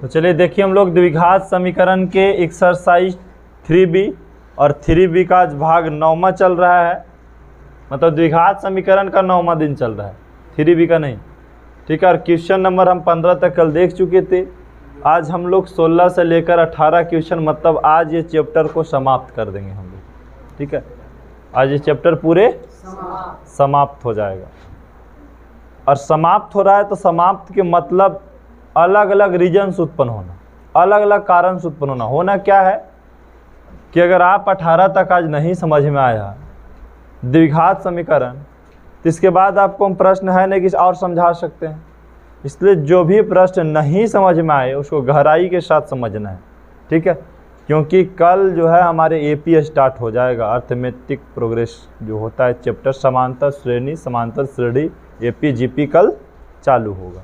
तो चलिए देखिए, हम लोग द्विघात समीकरण के एक्सरसाइज 3B और 3B का आज भाग 9वां चल रहा है। मतलब द्विघात समीकरण का 9वां दिन चल रहा है, 3B का नहीं। ठीक है, और क्वेश्चन नंबर हम 15 तक कल देख चुके थे। आज हम लोग 16 से लेकर 18 क्वेश्चन, मतलब आज ये चैप्टर को समाप्त कर देंगे हम लोग। ठीक है, आज ये चैप्टर पूरे समाप्त हो जाएगा। और समाप्त हो रहा है तो समाप्त के मतलब अलग अलग रीजन्स उत्पन्न होना, अलग अलग कारण से उत्पन्न होना। होना क्या है कि अगर आप 18 तक आज नहीं समझ में आया द्विघात समीकरण, तो इसके बाद आपको हम प्रश्न है नहीं कि और समझा सकते हैं। इसलिए जो भी प्रश्न नहीं समझ में आए उसको गहराई के साथ समझना है। ठीक है, क्योंकि कल जो है हमारे एपी स्टार्ट हो जाएगा, अर्थमेटिक प्रोग्रेस जो होता है चैप्टर, समांतर श्रेणी एपी जीपी कल चालू होगा।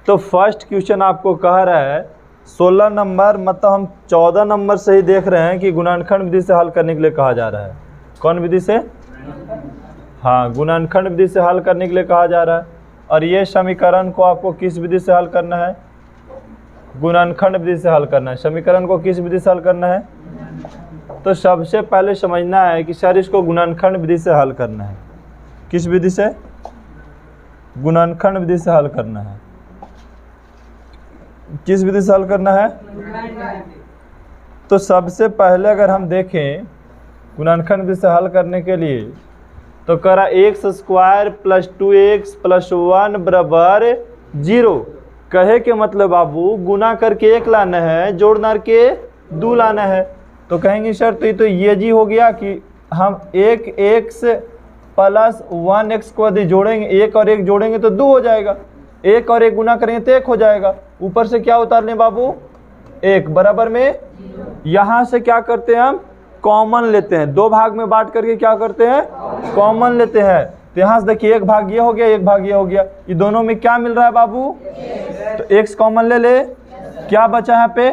तो फर्स्ट क्वेश्चन आपको कह रहा है 16 नंबर, मतलब हम 14 नंबर से ही देख रहे हैं कि गुणनखंड विधि से हल करने के लिए कहा जा रहा है। कौन विधि से? हाँ, गुणनखंड विधि से हल करने के लिए कहा जा रहा है। और ये समीकरण को आपको किस विधि से हल करना है? गुणनखंड विधि से हल करना है। समीकरण को किस विधि से हल करना है? तो सबसे पहले समझना है कि सर इसको गुणनखंड विधि से हल करना है। किस विधि से? गुणनखंड विधि से हल करना है। किस विधि से हल करना है? तो सबसे पहले अगर हम देखें गुणनखंड विधि से हल करने के लिए, तो करा x² + 2x + 1 बराबर 0। कहे के मतलब बाबू गुना करके 1 लाना है, जोड़ना के 2 लाना है। तो कहेंगे सर तो ये जी हो गया कि हम 1x + 1x को यदि जोड़ेंगे, 1 और 1 जोड़ेंगे तो 2 हो जाएगा। 1 और 1 गुना करेंगे तो 1 हो जाएगा। ऊपर से क्या उतार लें बाबू? 1 बराबर में यहाँ से क्या करते हैं हम? कॉमन लेते हैं। 2 भाग में बांट करके क्या करते हैं? कॉमन लेते हैं। तो यहाँ से देखिए 1 भाग ये हो गया, 1 भाग ये हो गया। ये दोनों में क्या मिल रहा है बाबू? तो x कॉमन ले ले, क्या बचा यहाँ पे?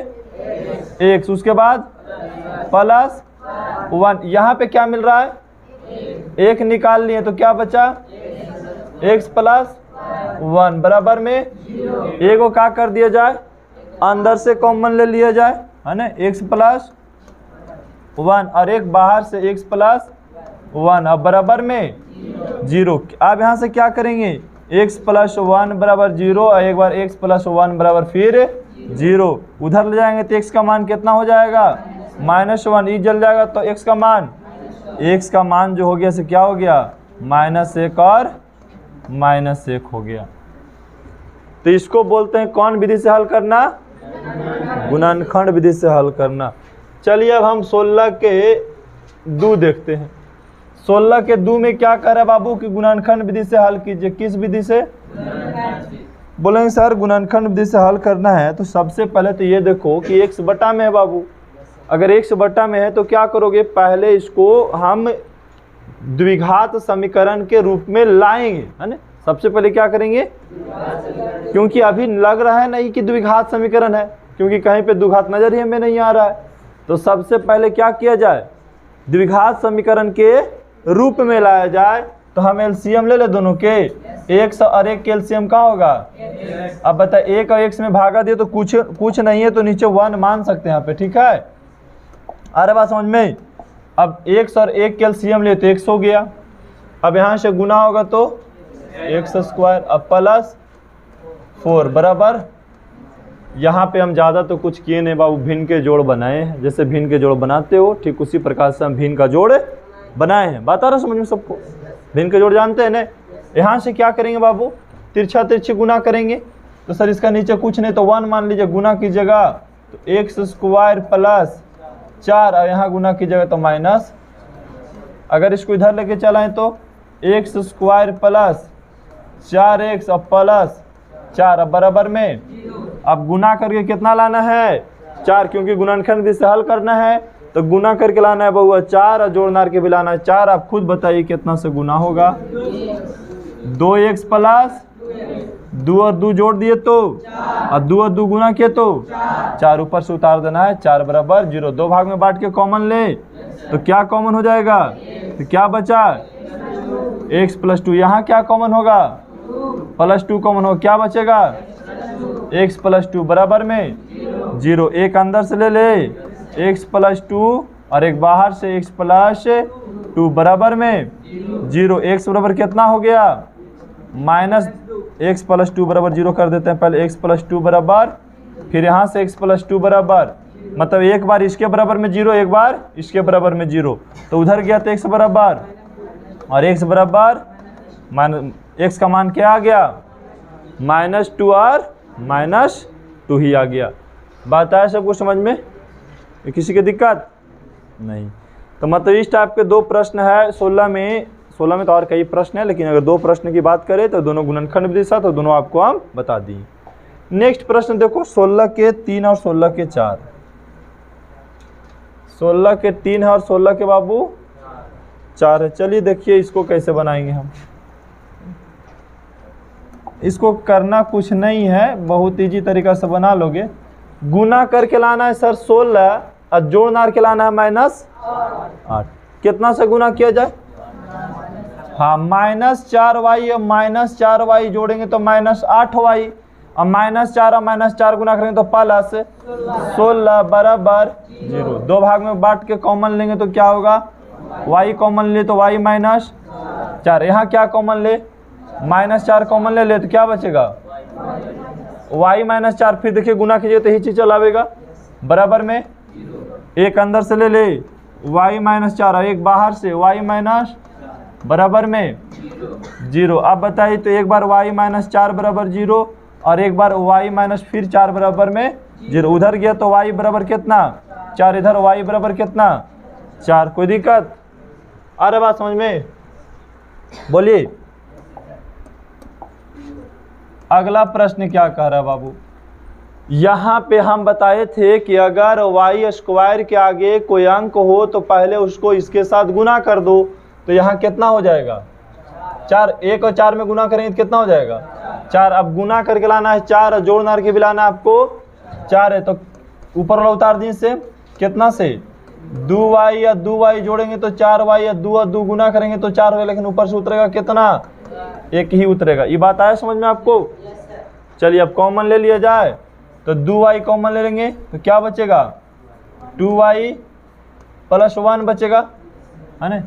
x। उसके बाद +1, यहाँ पे क्या मिल रहा है? 1 निकाल लिए तो क्या बचा? x + 1 बराबर में एक को क्या कर दिया जाए? अंदर से कॉमन ले लिया जाए, है ना? x + 1 और एक बाहर से x + 1, अब बराबर में 0। अब यहाँ से क्या करेंगे? x + 1 बराबर 0 और एक बार x + 1 बराबर फिर 0। उधर ले जाएंगे तो x का मान कितना हो जाएगा? -1। ई जल जाएगा तो x का मान जो हो गया से क्या हो गया? -1 और -1 हो गया। तो इसको बोलते हैं कौन विधि से हल करना? गुणनखंड विधि से हल करना। चलिए अब हम 16 के 2 देखते हैं। 16 के 2 में क्या कर रहा है बाबू कि गुणनखंड विधि से हल कीजिए। किस विधि से? बोलेंगे सर गुणनखंड विधि से हल करना है तो सबसे पहले तो ये देखो कि x बटा में है बाबू। अगर x बटा में है तो क्या करोगे? पहले इसको हम द्विघात समीकरण के रूप में लाएंगे, है ना? सबसे पहले क्या करेंगे? क्योंकि अभी लग रहा है नहीं कि द्विघात समीकरण है, क्योंकि कहीं पे द्विघात नजर ही हमें नहीं आ रहा है। तो सबसे पहले क्या किया जाए? द्विघात समीकरण के रूप में लाया जाए। तो हम एलसीएम ले ले दोनों के। 1 और 1 के एलसीएम का होगा? अब बता 1 और 1 में भागा दिए तो कुछ नहीं है तो नीचे 1 मान सकते हैं यहाँ पे। ठीक है, अरे बात समझ में? अब 1 और 1 के एलसीएम ले तो 1 हो गया। अब यहाँ से गुना होगा तो x², अब +4 बराबर, यहाँ पे हम ज़्यादा तो कुछ किए नहीं बाबू, भिन्न के जोड़ बनाए हैं। जैसे भिन्न के जोड़ बनाते हो ठीक उसी प्रकार से हम भिन्न का जोड़ बनाए हैं। बात आ रहा समझ में सबको? भिन्न के जोड़ जानते हैं ना? यहाँ से क्या करेंगे बाबू? तिरछा तिरछी गुना करेंगे। तो सर इसका नीचे कुछ नहीं तो 1 मान लीजिए, गुना कीजिएगा तो x² + 4 और यहाँ गुना कीजिएगा तो माइनस। अगर इसको इधर लेके चलाएं तो x² + 4x और +4 अब बराबर में, अब गुना करके कितना लाना है? 4, क्योंकि गुणनखंड विधि से हल करना है तो गुना करके लाना है बहुआ 4 और जोड़ना के भी लाना है 4। आप खुद बताइए कितना से गुना होगा? 2x + 2 और 2 जोड़ दिए तो, और 2 और 2 गुना किए तो 4 ऊपर से उतार देना है। 4 बराबर 0। 2 भाग में बांट के कॉमन ले तो क्या कॉमन हो जाएगा? तो क्या बचा? x + 2। यहाँ क्या कॉमन होगा? +2 कॉमन हो, क्या बचेगा? x प्लस 2 बराबर में 0। एक अंदर से ले ले x प्लस 2 और एक बाहर से x प्लस 2 बराबर में 0। x बराबर कितना हो गया माइनस x प्लस 2 बराबर 0 कर देते हैं। पहले x प्लस 2 बराबर, फिर यहाँ से x प्लस 2 बराबर, मतलब एक बार इसके बराबर में 0, एक बार इसके बराबर में 0, तो उधर गया तो x बराबर, और x बराबर x का मान क्या आ गया -2 और -2 ही आ गया। बात आया सबको समझ में? किसी की दिक्कत नहीं? तो मतलब इस टाइप के 2 प्रश्न है 16 में तो और कई प्रश्न है, लेकिन अगर 2 प्रश्न की बात करें तो दोनों गुणनखंड विधि से, तो दोनों आपको हम बता दिए। नेक्स्ट प्रश्न देखो 16 के 3 और 16 के 4। 16 के 3 है और 16 के बाबू 4 है। चलिए देखिए इसको कैसे बनाएंगे हम। इसको करना कुछ नहीं है, बहुत इजी तरीका से बना लोगे। गुना करके लाना है सर 16 और जोड़ के लाना है -8। कितना से गुना किया जाए? हाँ, -4y और -4y जोड़ेंगे तो -8y, और -4 और -4 गुना करेंगे तो प्लस 16 बराबर 0। 2 भाग में बांट के कॉमन लेंगे तो क्या होगा? y कॉमन ले तो y -4। यहाँ क्या कॉमन ले? -4 कॉमन ले तो क्या बचेगा? y -4। फिर देखिए गुना कीजिए तो यही चीज चलावेगा, बराबर में एक अंदर से ले ले y -4 और एक बाहर से y बराबर में 0। अब बताइए तो एक बार y -4 बराबर 0 और एक बार y फिर 4 बराबर में 0। उधर गया तो y बराबर कितना 4, इधर y बराबर कितना 4। कोई दिक्कत आ रहा बात समझ में? बोलिए अगला प्रश्न क्या कह रहा है बाबू? यहाँ पे हम बताए थे कि अगर y² के आगे कोई अंक हो तो पहले उसको इसके साथ गुना कर दो, तो यहाँ कितना हो जाएगा 4। 1 और 4 में गुना करेंगे तो कितना हो जाएगा 4। अब गुना करके लाना है 4 और जोड़ के भी लाना है आपको 4 है, तो ऊपर वाला उतार दी से कितना से 2y या 2y जोड़ेंगे तो 4y या 2 और 2 गुना करेंगे तो 4 होगा, लेकिन ऊपर से उतरेगा कितना 1 ही उतरेगा। ये बात आया समझ में आपको? चलिए अब कॉमन ले लिया जाए तो 2y कॉमन ले लेंगे तो क्या बचेगा 2y प्लस 1 बचेगा, है ना?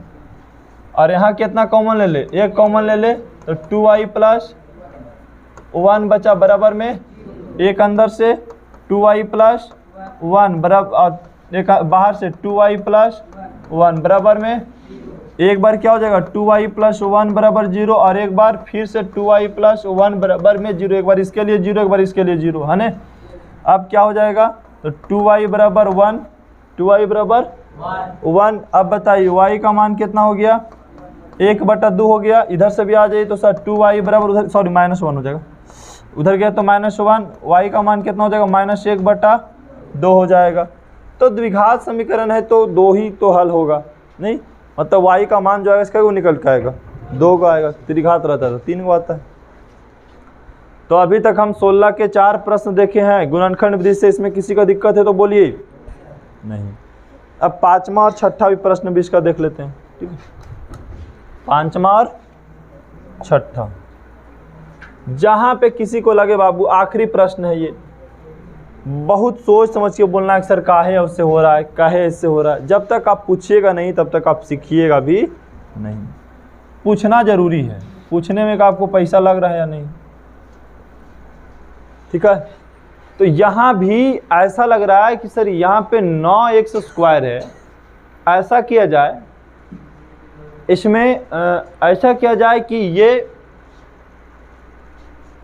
और यहाँ कितना कॉमन ले ले? 1 कॉमन ले ले तो 2y प्लस 1 बचा, बराबर में एक अंदर से 2y प्लस 1 बराबर, और एक बाहर से 2y प्लस 1 बराबर में एक बार क्या हो जाएगा 2y प्लस 1 बराबर 0, और एक बार फिर से 2y प्लस 1 बराबर में 0। एक बार इसके लिए 0, एक बार इसके लिए 0, है ना? अब क्या हो जाएगा तो 2y बराबर 1, 2y बराबर 1। अब बताइए y का मान कितना हो गया 1/2 हो गया। इधर से भी आ जाइए तो सर 2y बराबर उधर -1 हो जाएगा, उधर गया तो -1। y का मान कितना हो जाएगा -1/2 हो जाएगा। तो द्विघात समीकरण है तो 2 ही तो हल होगा, नहीं मतलब y का मान जो आएगा इसका वो निकल के आएगा 2 का आएगा। त्रिघात रहता है तो 3 को आता है। तो अभी तक हम 16 के 4 प्रश्न देखे हैं गुणनखंड विधि से। इसमें किसी का दिक्कत है तो बोलिए नहीं। अब 5वां और 6ठा भी प्रश्न भी इसका देख लेते हैं, ठीक है? 5वां और 6ठा, जहां पे किसी को लगे बाबू आखिरी प्रश्न है ये, बहुत सोच समझ के बोलना है कि सर काहे उससे हो रहा है, काहे इससे हो रहा है। जब तक आप पूछिएगा नहीं तब तक आप सीखिएगा भी नहीं। पूछना जरूरी है, पूछने में का आपको पैसा लग रहा है या नहीं, ठीक है? तो यहाँ भी ऐसा लग रहा है कि सर यहाँ पे 9x² है, ऐसा किया जाए, इसमें ऐसा किया जाए कि ये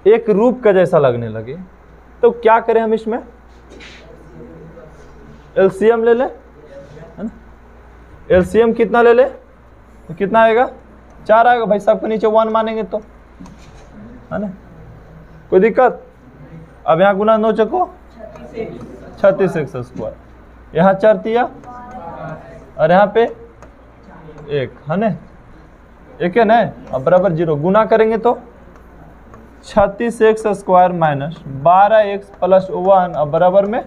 एक रूप का जैसा लगने लगे, तो क्या करें हम? इसमें एलसीएम ले ले, है ना? एलसीएम कितना ले ले तो कितना आएगा 4 आएगा भाई, सबके नीचे 1 मानेंगे तो, है ना? कोई दिक्कत? अब यहाँ गुना 9 चको 36x², यहाँ 4 दिया और यहाँ पे 1, है ना? 1 है ना? अब बराबर 0 गुना करेंगे तो 36x² माइनस 12x प्लस 1 अब बराबर में,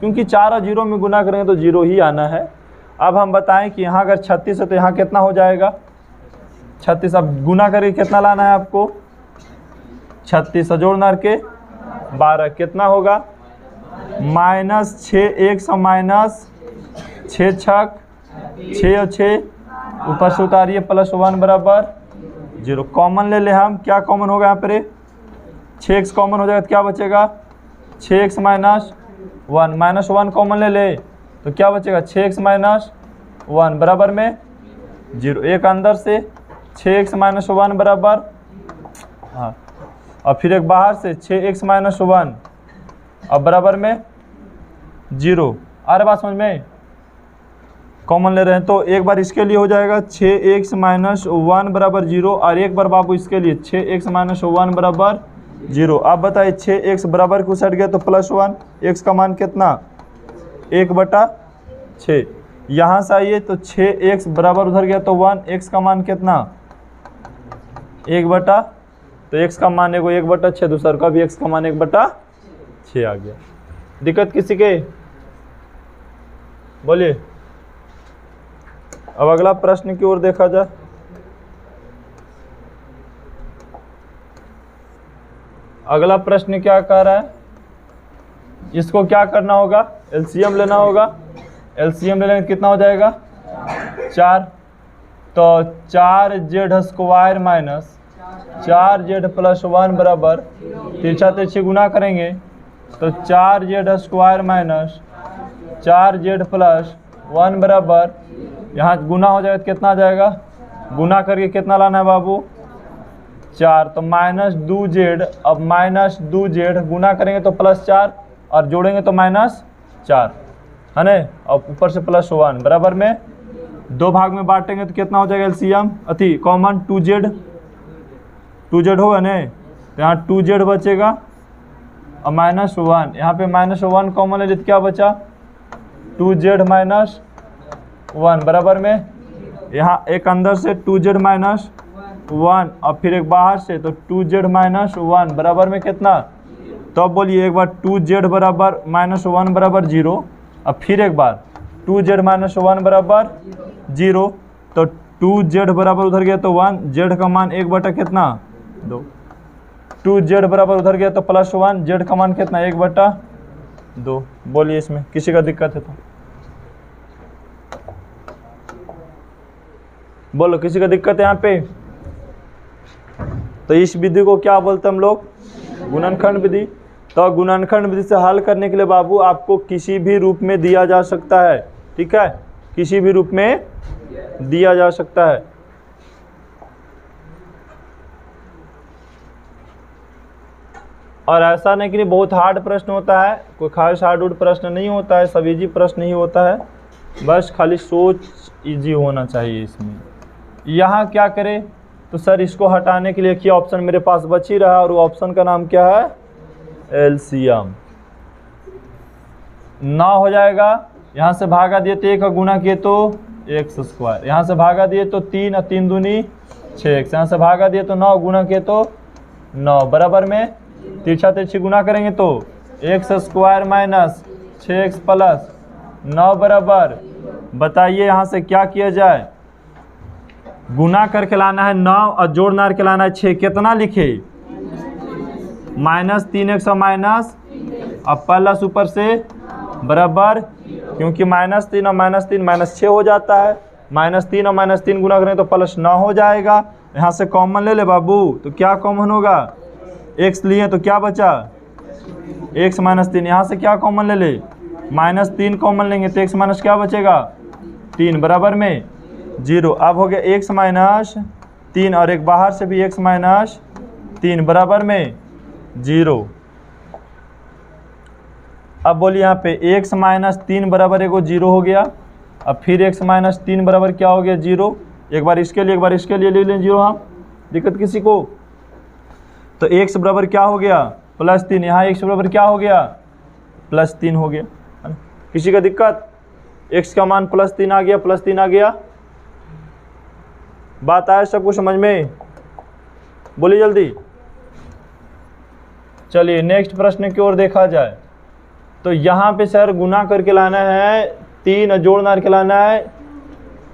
क्योंकि 4 और 0 में गुना करेंगे तो 0 ही आना है। अब हम बताएं कि यहाँ अगर 36 है तो यहाँ कितना हो जाएगा 36। अब गुना करके कितना लाना है आपको 36 जोड़ना के 12 कितना होगा -6 1 सौ -6 छक 6 और 6 ऊपर से उतारिए +1 बराबर 0। कॉमन ले ले हम, क्या कॉमन होगा यहाँ पर 6x कॉमन हो जाएगा तो क्या बचेगा 6x -1 -1 कॉमन ले ले तो क्या बचेगा 6x -1 बराबर में 0। एक अंदर से 6x -1 बराबर हाँ, और फिर एक बाहर से 6x -1 अब बराबर में 0। आ रहा बात समझ में, कॉमन ले रहे हैं तो एक बार इसके लिए हो जाएगा 6x -1 बराबर 0 और एक बार बाबू इसके लिए 6x -1 बराबर 0। अब बताइए 6x बराबर को सट गया तो +1, x का मान कितना 1/6। यहाँ से आइए तो 6x बराबर उधर गया तो 1, x का मान कितना 1 तो x का मान 1/6, दूसरा का भी x का मान 1/6 आ गया। दिक्कत किसी के बोलिए। अब अगला प्रश्न की ओर देखा जाए। अगला प्रश्न क्या कह रहा है, इसको क्या करना होगा एलसीएम लेना होगा। एलसीएम लेने कितना हो जाएगा 4, तो 4z² - 4z +1 बराबर तिरछा तिरछी गुना करेंगे तो 4z² - 4z +1 बराबर यहाँ गुना हो जाएगा तो कितना आ जाएगा, गुना करके कितना लाना है बाबू 4, तो -2z। अब -2z गुना करेंगे तो +4 और जोड़ेंगे तो -4 है ना, और ऊपर से +1 बराबर में 2 भाग में बांटेंगे तो कितना हो जाएगा एलसीएम अति कॉमन 2z होगा ना, तो यहाँ 2z बचेगा और -1 यहाँ पे -1 कॉमन ले तो क्या बचा 2z -1 बराबर में यहाँ एक अंदर से 2z -1 और फिर एक बाहर से तो 2z -1 बराबर में कितना, तो अब बोलिए एक बार 2z बराबर -1 बराबर 0 और फिर एक बार 2z -1 बराबर 0, तो 2z बराबर उधर गया तो 1, z का मान 1 कितना 2, 2z बराबर उधर गया तो +1, z का मान कितना 1/2। बोलिए इसमें किसी का दिक्कत है तो बोलो, किसी का दिक्कत है यहाँ पे। तो इस विधि को क्या बोलते हैं हम लोग गुणनखंड विधि। तो गुणनखंड विधि से हल करने के लिए बाबू आपको किसी भी रूप में दिया जा सकता है, ठीक है, किसी भी रूप में दिया जा सकता है। और ऐसा नहीं कि बहुत हार्ड प्रश्न होता है, कोई खास हार्ड प्रश्न नहीं होता है, सब इजी प्रश्न ही होता है, बस खाली सोच इजी होना चाहिए इसमें। यहाँ क्या करें तो सर इसको हटाने के लिए क्या ऑप्शन मेरे पास बच ही रहा और वो ऑप्शन का नाम क्या है एलसीएम। 9 हो जाएगा, यहाँ से भागा दिए तो 1 का गुना किए तो x², यहाँ से भागा दिए तो 3 और 3 दूनी 6x, यहाँ से भागा दिए तो 9 गुना किए तो 9 बराबर में तिरछा तिरछी गुना करेंगे तो x² - 6x + 9 बराबर। बताइए यहाँ से क्या किया जाए, गुना करके लाना है 9 और जोड़ना के लाना है 6, कितना लिखे -3x और प्लस ऊपर से बराबर, क्योंकि -3 और -3 -6 हो जाता है, -3 और -3 गुना करें तो +9 हो जाएगा। यहाँ से कॉमन ले ले बाबू, तो क्या कॉमन होगा x लिए तो क्या बचा x -3, यहाँ से क्या कॉमन ले ले -3 कॉमन लेंगे तो x माइनस क्या बचेगा 3 बराबर में 0। अब हो गया x -3 और एक बाहर से भी x -3 बराबर में 0। अब बोलिए यहाँ पे x -3 बराबर एगो 0 हो गया, अब फिर x -3 बराबर क्या हो गया 0। एक बार इसके लिए एक बार इसके लिए ले लें 0 हम, दिक्कत किसी को। तो x बराबर क्या हो गया +3, यहाँ x बराबर क्या हो गया +3 हो गया, किसी का दिक्कत। x का मान +3 आ गया, +3 आ गया। बात आया सबको समझ में, बोलिए जल्दी। चलिए नेक्स्ट प्रश्न की ओर देखा जाए। तो यहाँ पे सर गुना करके लाना है 3 और जोड़ना करके लाना है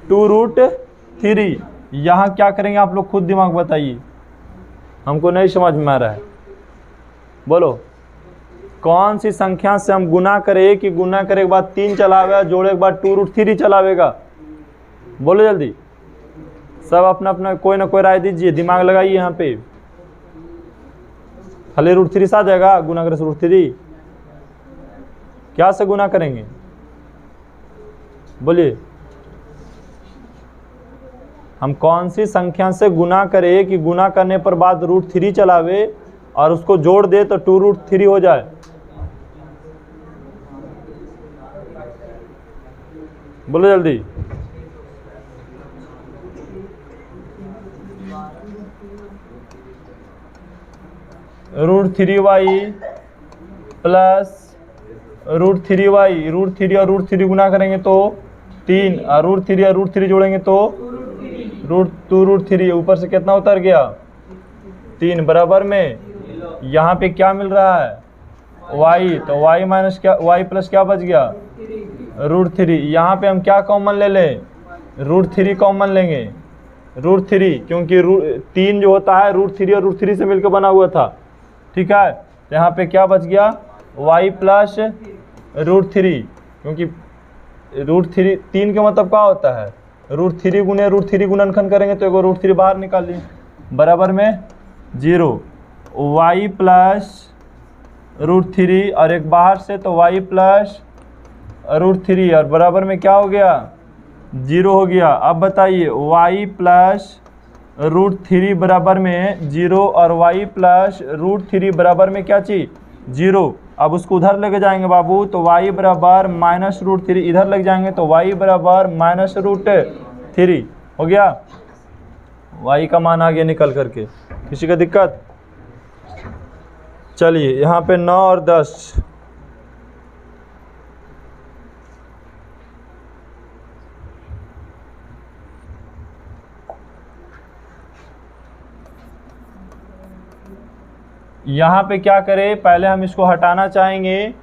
2√3। यहाँ क्या करेंगे आप लोग खुद दिमाग बताइए, हमको नहीं समझ में आ रहा है, बोलो। कौन सी संख्या से हम गुना करें कि गुना करे के बाद 3 चलावेगा, जोड़े के बाद 2√3 चलावेगा? बोलो जल्दी, सब अपना अपना कोई ना कोई राय दीजिए, दिमाग लगाइए यहाँ पे। खाली √3 से आ जाएगा गुना करे √3? क्या से गुना करेंगे बोलिए? हम कौन सी संख्या से गुना करें कि गुना करने पर बाद √3 चलावे और उसको जोड़ दे तो 2√3 हो जाए? बोलो जल्दी। √3y प्लस √3y, √3 और √3 गुना करेंगे तो 3, और √3 और √3 जोड़ेंगे तो √2√3, ऊपर से कितना उतर गया? 3 बराबर में यहाँ पे क्या मिल रहा है? y, तो y माइनस क्या, y प्लस क्या बच गया? √3। यहाँ पे हम क्या कॉमन ले लें? √3 कॉमन लेंगे, √3, क्योंकि 3 जो होता है √3 और √3 से मिलकर बना हुआ था, ठीक है। तो यहाँ पे क्या बच गया? y प्लस √3, क्योंकि √3 3 का मतलब क्या होता है? √3 गुने √3 गुणनखंड करेंगे तो एगो √3 बाहर निकालिए, बराबर में 0। y प्लस √3 और एक बाहर से तो y प्लस √3 और बराबर में क्या हो गया? 0 हो गया। अब बताइए y प्लस √3 बराबर में 0 और y प्लस √3 बराबर में क्या चीज? 0। अब उसको उधर लेके जाएंगे बाबू, तो y बराबर माइनस √3, इधर लग जाएंगे तो y बराबर माइनस √3 हो गया। y का मान आ गया निकल करके। किसी का दिक्कत? चलिए यहाँ पे 9 और 10, यहाँ पे क्या करें? पहले हम इसको हटाना चाहेंगे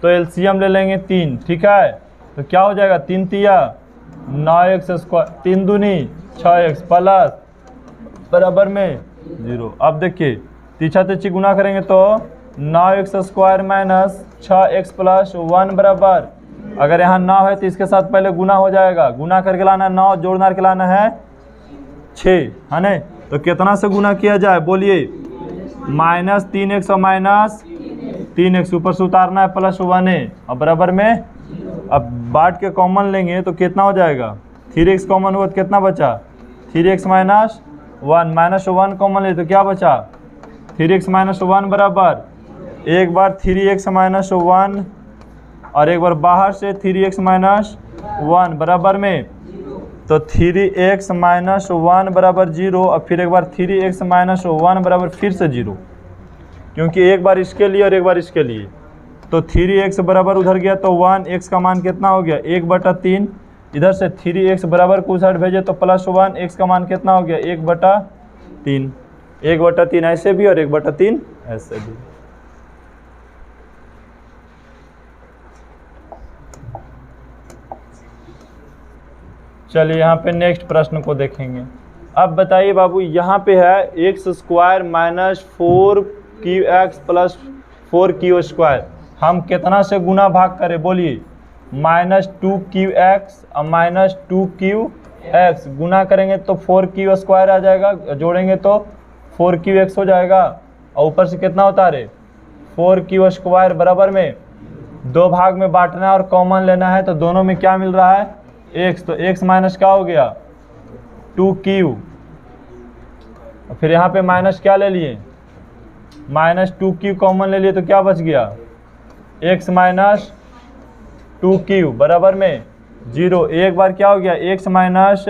तो एलसीएम ले लेंगे 3, ठीक है। तो क्या हो जाएगा? 3 तिया 9x², 3 दूनी 6x प्लस बराबर में 0। अब देखिए तीछा तीछी गुना करेंगे तो 9x² माइनस 6x प्लस 1 बराबर, अगर यहाँ 9 है तो इसके साथ पहले गुना हो जाएगा, गुना करके लाना है 9, जोड़ना के लाना है 6, है ना। तो कितना से गुना किया जाए बोलिए? माइनस 3x और माइनस 3x, ऊपर से उतारना है प्लस 1 है और बराबर में, अब बाट के कॉमन लेंगे तो कितना हो जाएगा? 3x कॉमन हुआ तो कितना बचा? 3x माइनस 1, माइनस 1 कॉमन ले तो क्या बचा? 3x माइनस 1 बराबर, एक बार 3x माइनस 1 और एक बार बाहर से 3x माइनस 1 बराबर में, तो 3x माइनस 1 बराबर 0 और फिर एक बार 3x माइनस 1 बराबर फिर से 0, क्योंकि एक बार इसके लिए और एक बार इसके लिए। तो 3x बराबर उधर गया तो 1, x का मान कितना हो गया? 1/3, इधर से 3x बराबर को साइड भेजे तो प्लस 1, x का मान कितना हो गया? 1/3, 1/3 ऐसे भी और 1/3 ऐसे भी। चलिए यहाँ पे नेक्स्ट प्रश्न को देखेंगे। अब बताइए बाबू, यहाँ पे है x² minus 4qx plus 4q², हम कितना से गुना भाग करें बोलिए? -2qx और -2qx गुना करेंगे तो 4q² आ जाएगा, जोड़ेंगे तो 4qx हो जाएगा, और ऊपर से कितना उतारे? 4q² बराबर में 2 भाग में बांटना है और कॉमन लेना है, तो दोनों में क्या मिल रहा है? x, तो x माइनस क्या हो गया? 2q, और फिर यहाँ पे माइनस क्या ले लिए? -2q कॉमन ले लिए तो क्या बच गया? x माइनस 2q बराबर में 0। एक बार क्या हो गया? x माइनस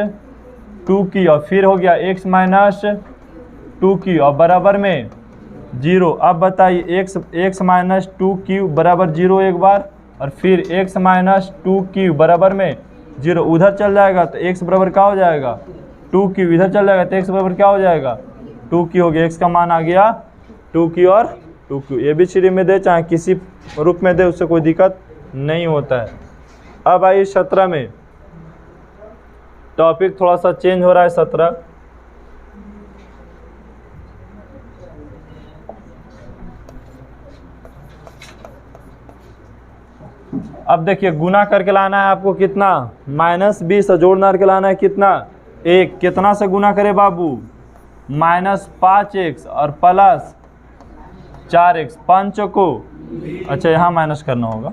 2q और फिर हो गया x माइनस 2q और बराबर में 0। अब बताइए x माइनस 2q बराबर 0 एक बार, और फिर x माइनस 2q बराबर में 0, उधर चल जाएगा तो x बराबर क्या हो जाएगा? 2q, इधर चल जाएगा तो x बराबर क्या हो जाएगा? 2q हो गया। x का मान आ गया 2q और 2q, ये भी श्री में दे चाहे किसी रूप में दे, उससे कोई दिक्कत नहीं होता है। अब आइए 17 में, टॉपिक थोड़ा सा चेंज हो रहा है। 17 17 अब देखिए गुना करके लाना है आपको कितना, -20 और जोड़ना करके लाना है कितना, 1। कितना से गुना करे बाबू, -5x और +4x, 5 को, अच्छा यहाँ माइनस करना होगा।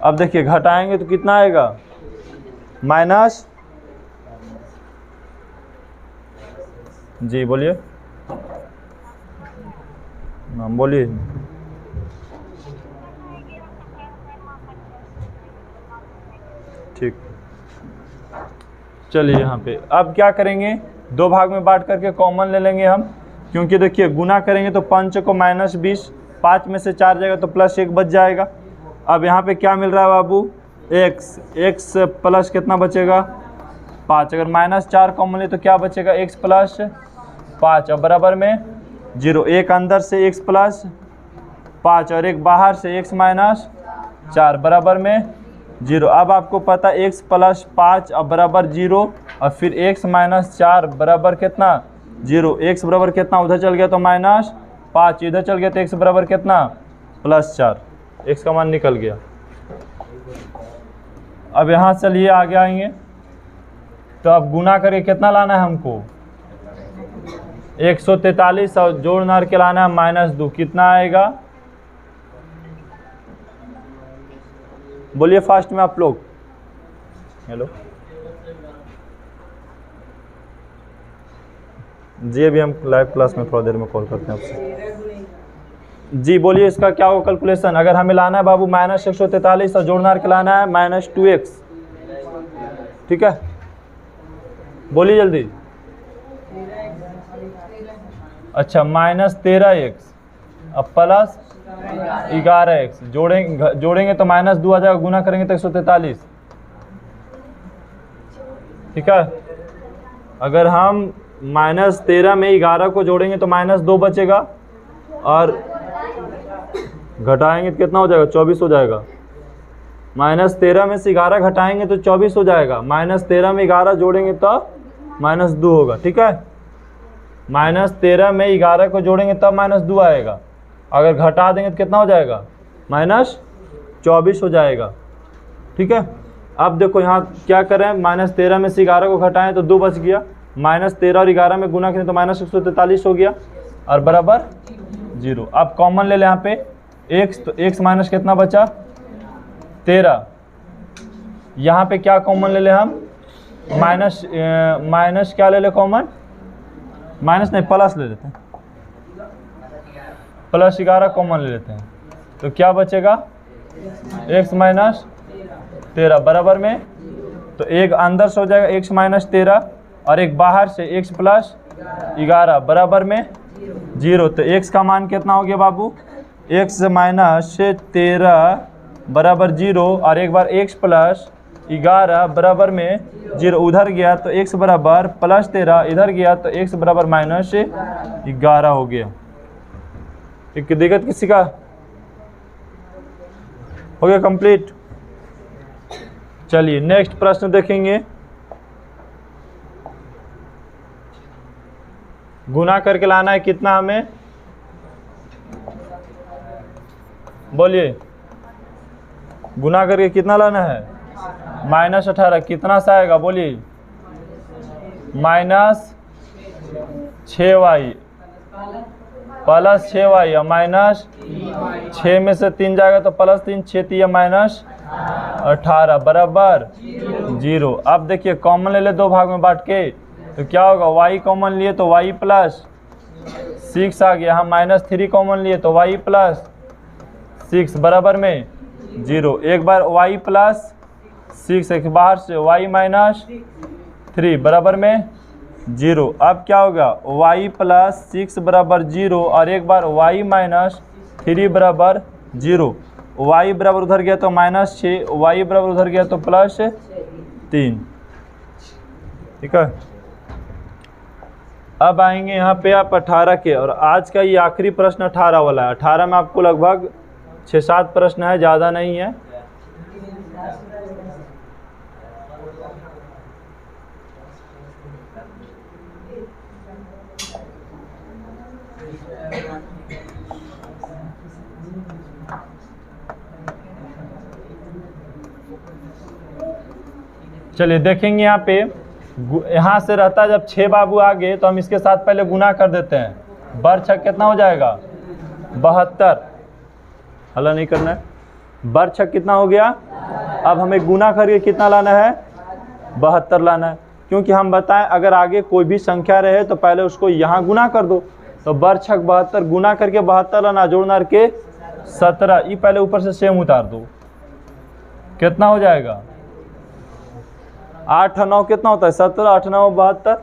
अब देखिए घटाएंगे तो कितना आएगा, माइनस, जी बोलिए, नाम बोलिए। ठीक, चलिए यहाँ पे अब क्या करेंगे, 2 भाग में बांट करके कॉमन ले लेंगे हम, क्योंकि देखिए गुना करेंगे तो 5 को -20, 5 में से 4 जाएगा तो +1 बच जाएगा। अब यहाँ पे क्या मिल रहा है बाबू, x प्लस कितना बचेगा, 5। अगर -4 कॉमन ले तो क्या बचेगा, x + 5 और बराबर में 0। एक अंदर से x + 5 और एक बाहर से x - 4 बराबर में 0। अब आपको पता x + 5 और बराबर 0 और फिर x - 4 बराबर कितना, 0। x बराबर कितना, उधर चल गया तो -5, इधर चल गया तो x बराबर कितना, +4, x का मान निकल गया। अब यहाँ चलिए आगे आएंगे, तो अब गुना करके कितना लाना है हमको, 143 और जोड़ना के लाना है -2, कितना आएगा, बोलिए फास्ट में आप लोग, हेलो जी, अभी हम लाइव क्लास में थोड़ा देर में कॉल करते हैं आपसे। जी बोलिए, इसका क्या होगा कैलकुलेशन, अगर हमें लाना है बाबू -143 और जोड़ना के लाना है -2x, ठीक है, बोलिए जल्दी। अच्छा, -13x अब +11x, जोड़ेंगे तो -2 आ जाएगा, गुना करेंगे तो 143, ठीक है। अगर हम -13 में 11 को जोड़ेंगे तो -2 बचेगा और घटाएंगे तो कितना हो जाएगा, 24 हो जाएगा। -13 में से 11 घटाएंगे तो 24 हो जाएगा, -13 में 11 जोड़ेंगे तो -2 होगा, ठीक है। -13 में 11 को जोड़ेंगे तब -2 आएगा, अगर घटा देंगे तो कितना हो जाएगा, -24 हो जाएगा, ठीक है। अब देखो यहाँ क्या करें, -13 में से 11 को घटाएं तो 2 बच गया, -13 और 11 में गुना करें तो -143 हो गया और बराबर 0। अब कॉमन ले लें यहाँ पे x, तो x माइनस कितना बचा, 13। यहाँ पे क्या कॉमन ले लें हम, माइनस क्या ले ले कॉमन, माइनस नहीं प्लस ले लेते हैं, +11 कॉमन ले लेते हैं, तो क्या बचेगा, x - 13 बराबर में, तो एक अंदर से हो जाएगा x - 13 और एक बाहर से x + 11 बराबर में 0। तो x का मान कितना हो गया बाबू, x - 13 बराबर 0 और एक बार x + 11 बराबर में 0, उधर गया तो x बराबर +13, इधर गया तो x बराबर -11 हो गया। एक दिक्कत किसी का हो गया कंप्लीट। चलिए नेक्स्ट प्रश्न देखेंगे, गुना करके लाना है कितना हमें, बोलिए, गुना करके कितना लाना है, -18, कितना सा आएगा बोलिए, -6y +6y और -6 में से 3 जाएगा तो +3, 6 3 -18 बराबर 0। अब देखिए कॉमन ले ले 2 भाग में बांट के, तो क्या होगा, y कॉमन लिए तो y + 6 आ गया, हम -3 कॉमन लिए तो y + 6 बराबर में 0। एक बार y + 6, एक बाहर से y - 3 बराबर में 0। अब क्या होगा, y + 6 बराबर 0 और एक बार y - 3 बराबर 0। y बराबर उधर गया तो -6, y बराबर उधर गया तो +3, ठीक है। अब आएंगे यहाँ पे आप 18 के, और आज का ये आखिरी प्रश्न 18 वाला है। 18 में आपको लगभग 6-7 प्रश्न है, ज़्यादा नहीं है। चलिए देखेंगे यहाँ पे, यहाँ से रहता है जब 6 बाबू आगे तो हम इसके साथ पहले गुना कर देते हैं। बर 6 कितना हो जाएगा 72, हला नहीं करना है। बर 6 कितना हो गया, अब हमें गुना करके कितना लाना है 72 लाना है, क्योंकि हम बताएं अगर आगे कोई भी संख्या रहे तो पहले उसको यहाँ गुना कर दो। तो बर 6 72 गुना करके 72 लाना, जोड़ना के 17, ये पहले ऊपर से सेम उतार दो, कितना हो जाएगा 8 9 कितना होता है 17, 8 9 72,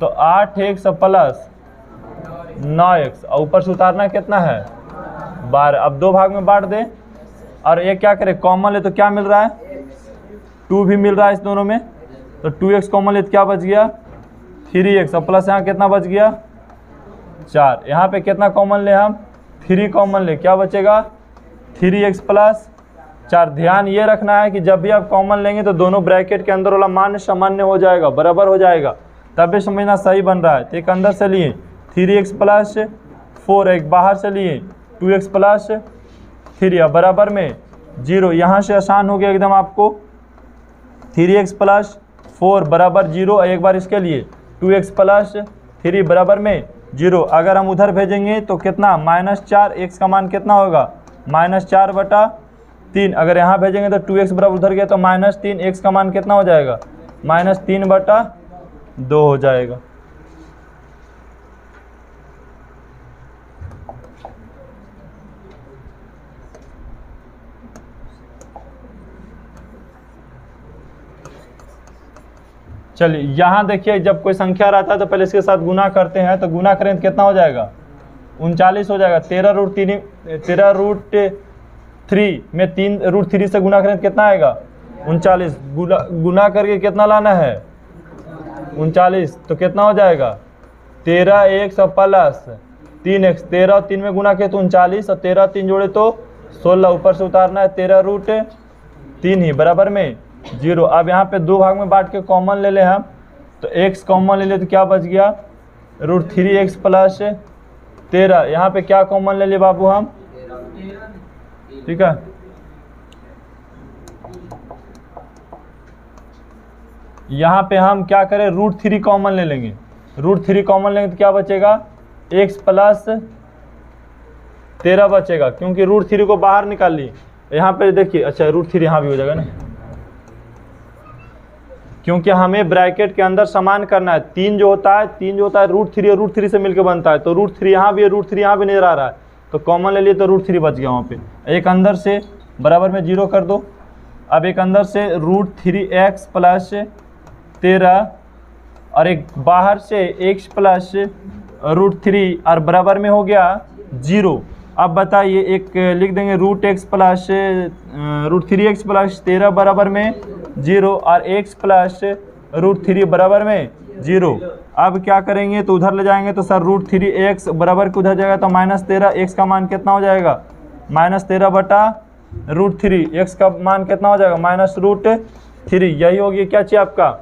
तो 8x प्लस 9x और ऊपर से उतारना कितना है 12। अब 2 भाग में बांट दे और एक क्या करे कॉमन ले तो क्या मिल रहा है 2 भी मिल रहा है इस दोनों में, तो 2x कॉमन ले तो क्या बच गया 3x और प्लस यहाँ कितना बच गया 4। यहाँ पे कितना कॉमन ले हम 3 कॉमन ले, क्या बचेगा 3x प्लस 4। ध्यान ये रखना है कि जब भी आप कॉमन लेंगे तो दोनों ब्रैकेट के अंदर वाला मान सामान्य हो जाएगा, बराबर हो जाएगा, तभी समझना सही बन रहा है। तो एक अंदर से लिए 3x प्लस 4, एक बाहर से लिए 2x प्लस 3 बराबर में 0। यहाँ से आसान हो गया एकदम आपको, 3x प्लस 4 बराबर 0, एक बार इसके लिए 2x प्लस 3 बराबर में 0। अगर हम उधर भेजेंगे तो कितना -4, x का मान कितना होगा -4/3। अगर यहाँ भेजेंगे तो 2x बराबर उधर गया तो -3, x का मान कितना हो जाएगा -3/2 हो जाएगा। चलिए यहाँ देखिए, जब कोई संख्या रहता है तो पहले इसके साथ गुना करते हैं, तो गुना करें तो कितना हो जाएगा 39 हो जाएगा। 13√3 में 3√3 से गुना करें तो कितना आएगा 39। गुना करके कितना लाना है 39, तो कितना हो जाएगा 13x प्लस 3x। 13 और 3 में गुना किए तो 39 और 13 3 जोड़े तो 16, ऊपर से उतारना है 13√3 ही बराबर में 0। अब यहाँ पे 2 भाग में बांट के कॉमन ले ले हम, तो x कॉमन ले ले तो क्या बच गया √3x प्लस 13। यहाँ पे क्या कॉमन ले ले बाबू हम, ठीक है, यहाँ पे हम क्या करें √3 कॉमन ले लेंगे। √3 कॉमन लेंगे तो क्या बचेगा x प्लस 13 बचेगा, क्योंकि √3 को बाहर निकाल ली। यहाँ पे देखिए, अच्छा √3 यहाँ भी हो जाएगा ना, क्योंकि हमें ब्रैकेट के अंदर समान करना है। 3 जो होता है √3 और √3 से मिलकर बनता है, तो √3 यहाँ भी है, √3 यहाँ भी नजर आ रहा है, तो कॉमन ले लिए तो √3 बच गया वहाँ पे। एक अंदर से बराबर में 0 कर दो। अब एक अंदर से √3x प्लस 13 और एक बाहर से x प्लस √3 और बराबर में हो गया 0। अब बताइए, एक लिख देंगे √3x प्लस 13 बराबर में 0 और x प्लस √3 बराबर में 0। अब क्या करेंगे तो उधर ले जाएंगे तो सर √3x बराबर के उधर जाएगा तो -13, x का मान कितना हो जाएगा -13/√3। x का मान कितना हो जाएगा -√3। यही होगी क्या चाहिए आपका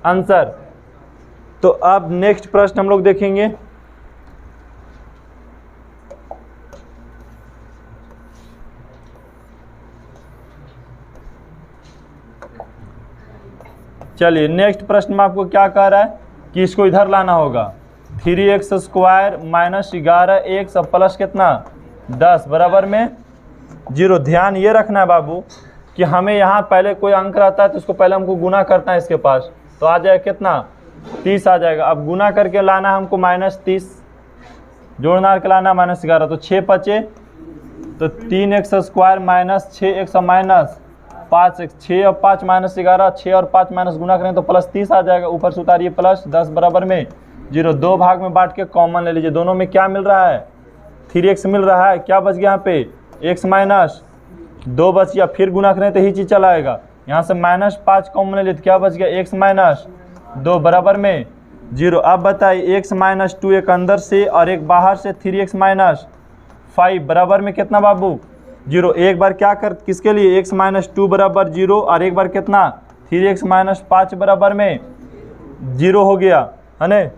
आंसर। तो अब नेक्स्ट प्रश्न हम लोग देखेंगे। चलिए नेक्स्ट प्रश्न में आपको क्या कह रहा है कि इसको इधर लाना होगा। 3x स्क्वायर -11x प्लस कितना 10 बराबर में 0। ध्यान ये रखना है बाबू कि हमें यहाँ पहले कोई अंक रहता है तो उसको पहले हमको गुना करना है इसके पास, तो आ जाएगा कितना 30 आ जाएगा। अब गुना करके लाना है हमको -30, जोड़ना के लाना -11, तो 6 बचे तो 3x square -6x minus 5x, 6 और 5 -11, 6 और 5 माइनस गुना करें तो +30 आ जाएगा। ऊपर से उतारिए प्लस 10 बराबर में 0। 2 भाग में बांट के कॉमन ले लीजिए। दोनों में क्या मिल रहा है 3x मिल रहा है, क्या बच गया यहाँ पे x -2 बच गया। फिर गुना करें तो यही चीज़ चला आएगा। यहाँ से -5 कॉमन ले लीजिए, क्या बच गया x -2 बराबर में 0। अब बताइए x -2 एक अंदर से और एक बाहर से 3x -5 बराबर में कितना बाबू 0। एक बार क्या कर किसके लिए x -2 बराबर 0 और एक बार कितना 3x -5 बराबर में 0 हो गया है ना।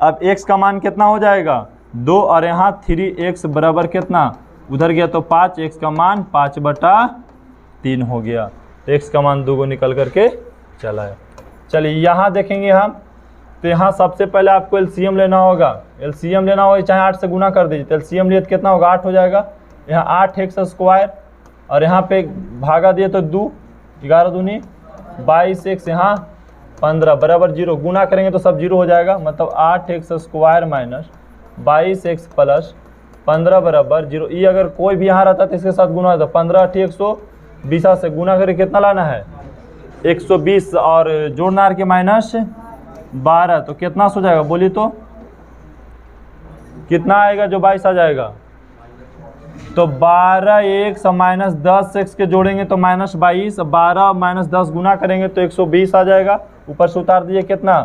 अब x का मान कितना हो जाएगा 2 और यहाँ 3x बराबर कितना उधर गया तो 5, x का मान 5/3 हो गया। तो x का मान 2 को निकल करके चला है। चलिए यहाँ देखेंगे हम, तो यहाँ सबसे पहले आपको एलसीएम लेना होगा। एलसीएम लेना होगा, चाहे 8 से गुना कर दीजिए, तो एलसीएम लिए तो कितना होगा, 8 हो जाएगा। यहाँ 8x² और यहाँ पे भागा दिए तो 2, 11 दूनी 22x, यहाँ 15 बराबर 0। गुना करेंगे तो सब 0 हो जाएगा, मतलब 8x² माइनस 22x प्लस 15 बराबर 0। ये अगर कोई भी यहाँ रहता तो इसके साथ गुना होता, 15 8 120 से गुना करके कितना लाना है 120 और जोड़ना के माइनस 12, तो कितना हो जाएगा बोलिए तो कितना आएगा, जो 22 आ जाएगा। तो 12x माइनस 10x के जोड़ेंगे तो माइनस 22, 12 माइनस 10 गुना करेंगे तो 120 आ जाएगा। ऊपर से उतार दीजिए कितना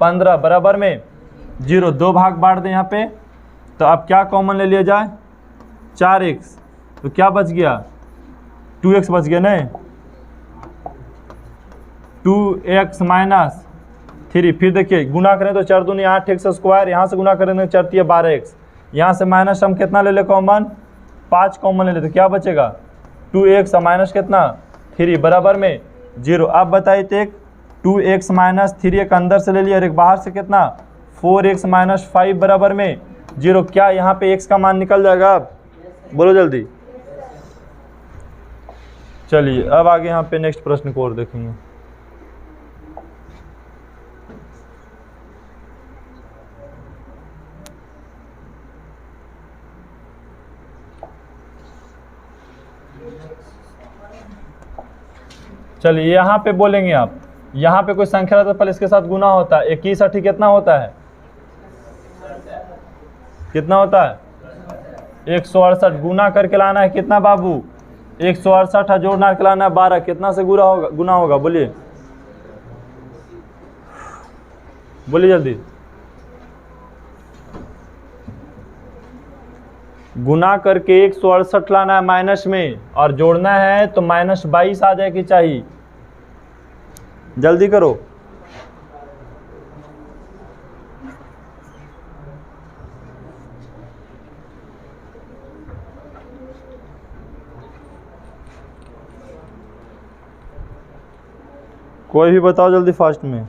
15 बराबर में 0, 2 भाग बांट दें यहाँ पे। तो अब क्या कॉमन ले लिया जाए 4x, तो क्या बच गया 2x बच गया नहीं, 2x माइनस 3। फिर देखिए गुना करें तो 4 दूनी 8x², यहाँ से गुना करें तो 4 3 12x, यहाँ से माइनस हम कितना ले ले कॉमन 5 कॉमन ले ले, तो क्या बचेगा 2x माइनस कितना 3 बराबर में 0। अब बताइए तो एक 2x माइनस 3 एक अंदर से ले लिया और एक बाहर से कितना 4x माइनस 5 बराबर में 0। क्या यहाँ पे x का मान निकल जाएगा, अब बोलो जल्दी। चलिए अब आगे यहाँ पे नेक्स्ट प्रश्न को और देखेंगे। चलिए यहाँ पे बोलेंगे आप, यहाँ पे कोई संख्या रहता है पहले इसके साथ गुना होता है। 21 8 कितना होता है, कितना होता है 168। गुना करके लाना है कितना बाबू 168, जोड़ना के लाना है 12, कितना से गुना होगा बोलिए, बोलिए जल्दी। गुना करके 168 लाना है माइनस में, और जोड़ना है तो माइनस 22 आ जाए कि चाहिए, जल्दी करो। कोई भी बताओ जल्दी फास्ट में।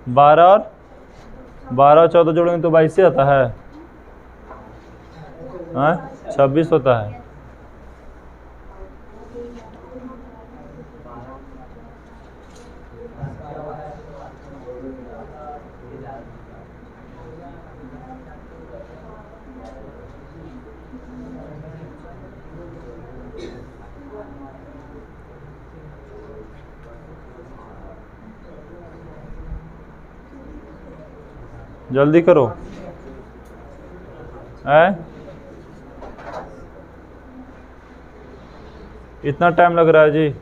बारह और 14 जोड़ेंगे तो 22 से आता है, 26 होता है। जल्दी करो इतना टाइम लग रहा है जी।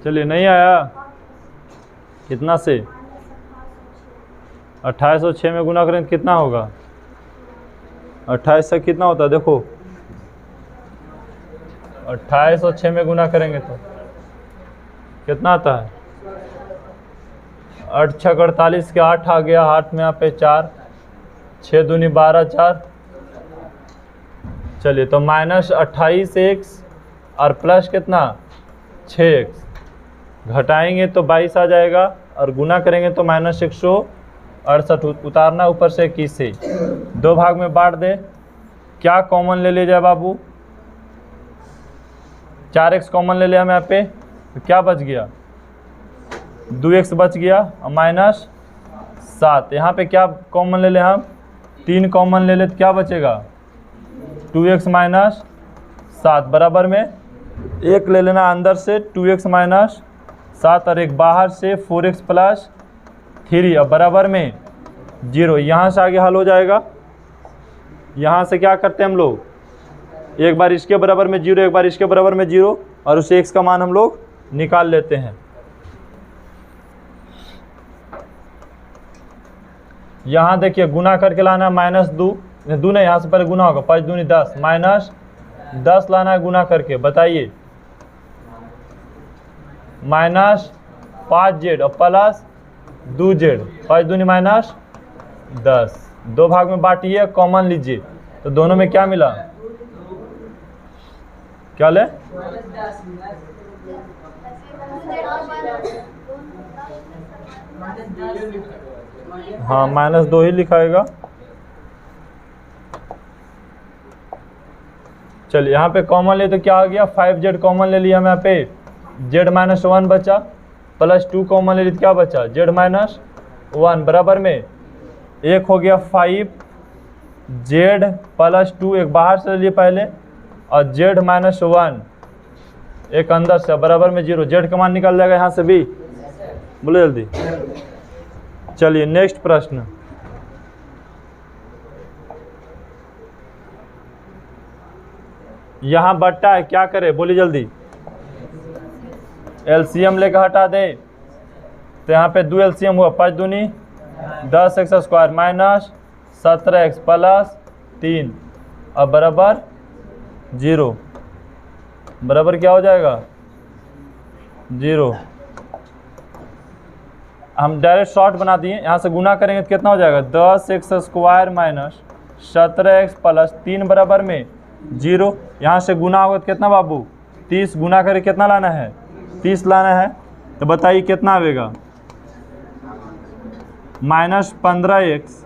चलिए नहीं आया, कितना से 2806 में गुना करें तो कितना होगा 28 से कितना होता है, देखो 2806 में गुना करेंगे तो कितना आता है 8 6 48 के 8 आ गया, 8 में यहाँ पे 4, 6 दूनी 12 4। चलिए तो माइनस 28x और प्लस कितना 6x, घटाएंगे तो 22 आ जाएगा और गुना करेंगे तो माइनस 168, उतारना ऊपर से 21 से 2 भाग में बांट दे। क्या कॉमन ले जाए बाबू 4x कॉमन ले लिया हम यहाँ पे, तो क्या बच गया 2x बच गया और माइनस 7। यहाँ पे क्या कॉमन ले ले हम 3 कॉमन ले ले तो क्या बचेगा 2x माइनस 7 बराबर में 1 ले लेना अंदर से 2x माइनस 7 और एक बाहर से 4x प्लस 3 और बराबर में 0। यहाँ से आगे हल हो जाएगा यहाँ से क्या करते हैं हम लोग, एक बार इसके बराबर में 0, एक बार इसके बराबर में 0, और उसे x का मान हम लोग निकाल लेते हैं। यहाँ देखिए गुना करके लाना है -2 नहीं, यहाँ से पहले गुना होगा, 5 दूनी 10, -10 लाना है गुना करके। बताइए -5z और +2z, 5 दूनी -10, 2 भाग में बांटिए, कॉमन लीजिए, तो दोनों में क्या मिला, क्या ले, हाँ -2 ही लिखाएगा। चलिए यहाँ पे कॉमन ले तो क्या हो गया, 5z कॉमन ले लिया हम, यहाँ पे z-1 बचा, +2 कॉमन ले ली तो क्या बचा, z-1 बराबर में एक हो गया 5z +2, एक बाहर से ले लिए पहले, और z-1 एक अंदर से, बराबर में 0, z का मान निकल जाएगा यहाँ से भी, बोलो जल्दी। चलिए नेक्स्ट प्रश्न, यहाँ बट्टा है, क्या करे बोलिए जल्दी, एलसीएम लेकर हटा दे, तो यहाँ पे 2 एलसीएम हुआ, 5 दूनी 10x² -17x +3 अब बराबर 0, बराबर क्या हो जाएगा 0। हम डायरेक्ट शॉर्ट बना दिए, यहाँ से गुना करेंगे तो कितना हो जाएगा, 10x² -17x +3 बराबर में 0। यहाँ से गुना होगा तो कितना बाबू, 30, गुना करके कितना लाना है, 30 लाना है, तो बताइए कितना आएगा, -15x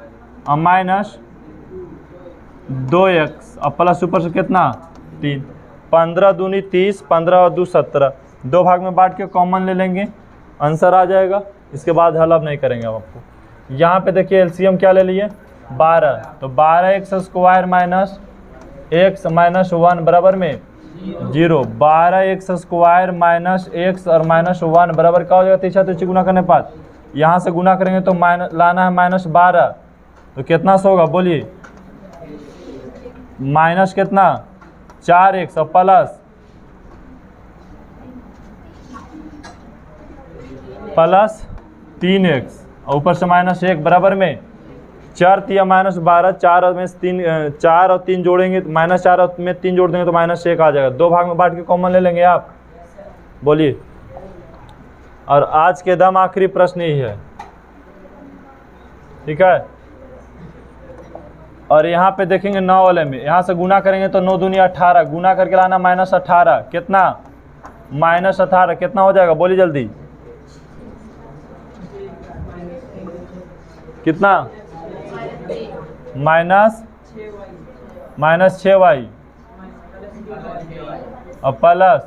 और -2x और प्लस ऊपर से कितना 3, 15 दूनी 30, 15 और 2 17, 2 भाग में बांट के कॉमन ले लेंगे, आंसर आ जाएगा। इसके बाद हल अब नहीं करेंगे अब आपको। यहाँ पे देखिए एलसीएम क्या ले लिए 12, तो 12x² -x -1 बराबर में 0, 12x² -x और -1 बराबर क्या हो जाएगा, तीसरा तीसरी गुना करने बाद यहाँ से गुना करेंगे तो लाना है -12, तो कितना सौ होगा बोलिए, माइनस कितना 4x और प्लस 3x और ऊपर से -1 बराबर में 4 तिया -12, 4 में 3, 4 और 3 जोड़ेंगे, -4 में 3 जोड़ देंगे तो -1 आ जाएगा। 2 भाग में बांट के कॉमन ले लेंगे आप, बोलिए। और आज के दम आखिरी प्रश्न ही है, ठीक है। और यहाँ पे देखेंगे 9 वाले में, यहाँ से गुना करेंगे तो 9 दूनी 18, गुना करके लाना -18, कितना -18 कितना हो जाएगा बोलिए जल्दी, कितना -6y और प्लस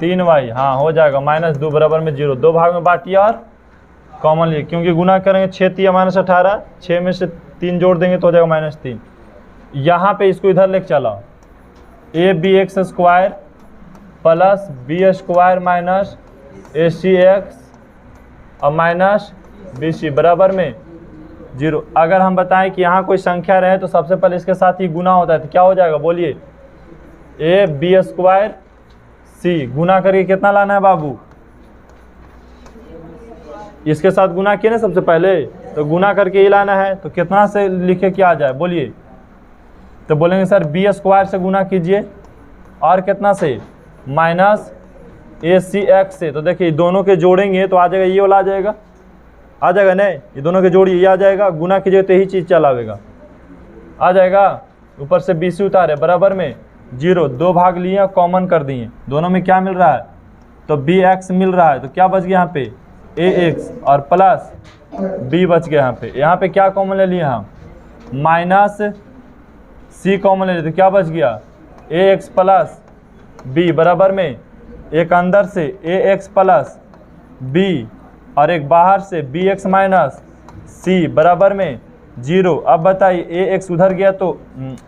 3y, हाँ हो जाएगा -2 बराबर में 0। 2 भाग में बांटिए और कॉमन लिए, क्योंकि गुना करेंगे 6 तिया -18, 6 में से 3 जोड़ देंगे तो हो जाएगा -3। यहाँ पे इसको इधर लेके चला, abx² प्लस b² -acx और -bc बराबर में 0। अगर हम बताएं कि यहाँ कोई संख्या रहे तो सबसे पहले इसके साथ ही गुना होता है, तो क्या हो जाएगा बोलिए, ab² c गुना करके कितना लाना है बाबू, इसके साथ गुना किए ना सबसे पहले, तो गुना करके ही लाना है, तो कितना से लिखे क्या आ जाए बोलिए, तो बोलेंगे सर b² से गुना कीजिए और कितना से -acx से, तो देखिए दोनों के जोड़ेंगे तो आ जाएगा, ये वाला आ जाएगा नहीं, ये दोनों के जोड़िए ये आ जाएगा, गुना कीजिए तो यही चीज़ चलावेगा, आ जाएगा। ऊपर से bc उतारे बराबर में 0, 2 भाग लिए कॉमन कर दिए, दोनों में क्या मिल रहा है, तो bx मिल रहा है, तो क्या बच गया यहाँ पे ax और प्लस b बच गया यहाँ पे क्या कॉमन ले लिए हम, -c कॉमन ले लिए, तो क्या बच गया ax प्लस b बराबर में एक अंदर से ax प्लस b और एक बाहर से bx माइनस c बराबर में 0। अब बताइए ax उधर गया तो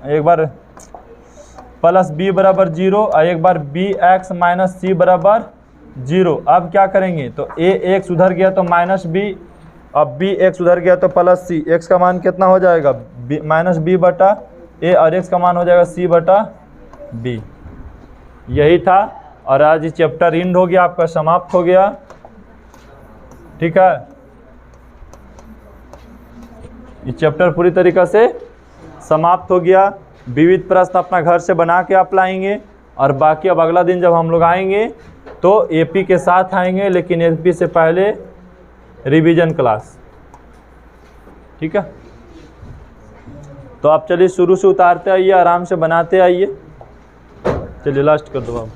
एक बार प्लस b बराबर 0 और एक बार bx माइनस c बराबर 0। अब क्या करेंगे, तो ax उधर गया तो -b और bx उधर गया तो प्लस c, x का मान कितना हो जाएगा -b/2 ए और x का मान हो जाएगा c बटा b। यही था और आज ये चैप्टर इंड हो गया, आपका समाप्त हो गया। ठीक है, ये चैप्टर पूरी तरीक़े से समाप्त हो गया। विविध प्रश्न अपना घर से बना के आप लाएंगे और बाकी अब अगला दिन जब हम लोग आएंगे तो एपी के साथ आएंगे, लेकिन एपी से पहले रिवीजन क्लास। ठीक है, तो आप चलिए शुरू से उतारते आइए, आराम से बनाते आइए। चलिए लास्ट कर दो आप।